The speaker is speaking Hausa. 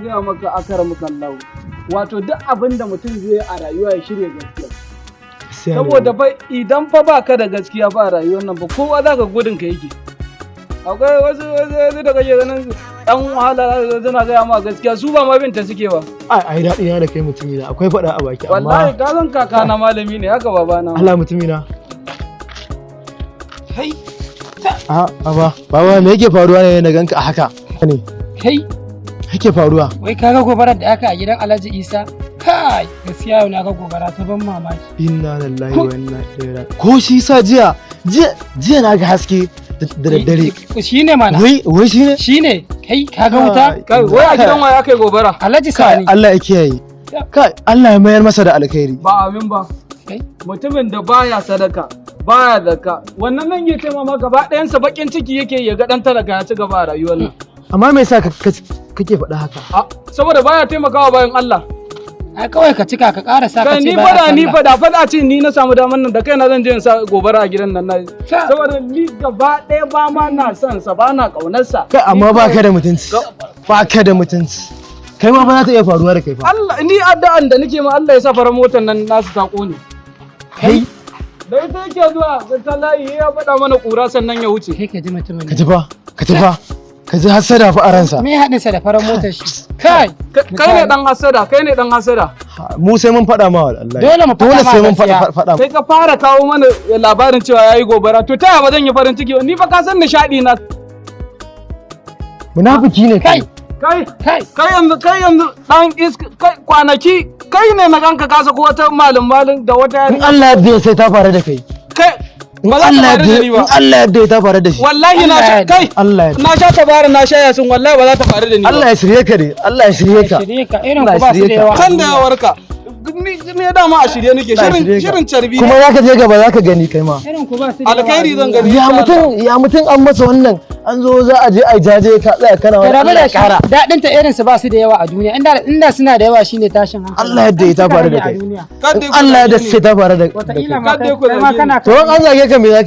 gaya maka akaramuka Allah, wato duk abin da mutum zai a rayuwa ya shirya gaskiya. Saboda fa idan fa baka da gaskiya fa a rayuwar nan ba kowa zaka gudun ka yake. Akwai wasu da kake ganin ɗan wahala suna gaya ma gaskiya su ba ma binta suke ba. Ai daɗi na da kai mutumi na akwai faɗa a baki amma. Wallahi ka san kaka na malami ne haka babana. Allah mutumi na. Kai. Baba me yake faruwa ne na ganka a haka? Ne. Kai. Yake faruwa? Wai kaga gobarar da aka a gidan Alhaji Isa? Kai, gaskiya yau na ga gobara ta ban mamaki. Inna lillahi wa inna ilaihi raji'un. Ko shi sa jiya na ga haske da daddare. Shine mana. Wai shine? Shine. Kai kaga wuta? Kai wai a gidan waye aka yi gobara? Alhaji Sani. Allah ya kiyaye. Kai Allah ya mayar masa da alkhairi. Ba abin ba. Mutumin da baya sadaka baya zakka wannan nan ya taimaka gaba ɗayansa bakin ciki yake ya ga dan talaka ya ci gaba a rayuwar nan. Amma me yasa kake faɗa haka? Saboda baya taimakawa bayan Allah. Ai kawai ka cika ka ƙara sa ka ce ni fada ce ni na samu damar nan da kaina zan je in sa gobara a gidan nan na. Saboda ni gaba ɗaya ba ma na son sa ba na ƙaunar sa. Kai amma baka da mutunci. Baka da mutunci. Kai ma ba za ta iya faruwa da kai fa. Allah ni addu'an da nake ma Allah ya sa farar motar nan nasu ta ƙone. Kai da ita yake zuwa ta layi ya faɗa mana ƙura sannan ya wuce. Kai ka ji mutumin. Ka ji fa. Ka ji hasada fa a ransa. Me haɗin sa da farar motar shi? Kai ne dan hasada. Mu sai mun faɗa ma wallahi. Dole mu faɗa ma. sai mun faɗa. Kai ka fara kawo mana labarin cewa yayi gobara to ta ba zan yi farin ciki ni fa ka san nishadi na. Munafiki ne kai. Kai yanzu dan iska kwanaki kai ne na ganka ka sako wata malin da wata in Allah ya sai ta fara da kai. Ba za ta faru da ni ba. In Allah ya ta faru da shi. Wallahi na sha kai. Na sha tabara na sha yasin wallahi ba za ta faru da ni ba. Allah ya shirye ka ne. Allah ya shirye ka. Irin ku ba su da yawa. Kan da yawarka. Ni dama a shirye nake shirin carbi. Kuma zaka je gaba zaka gani kai ma. Irin ku ba su da yawa. Alkhairi zan gani. Ya mutum an masa wannan an zo za a je a jaje ka tsaya kana wani. Rabu da kara. Dadin ta irin su ba su da yawa a duniya. Inda suna da yawa shine tashin hankali. Allah ya ta faru da kai. Allah ya sai ta faru da kai. Wataƙila ma kai ma kana. To an zage ka me zaka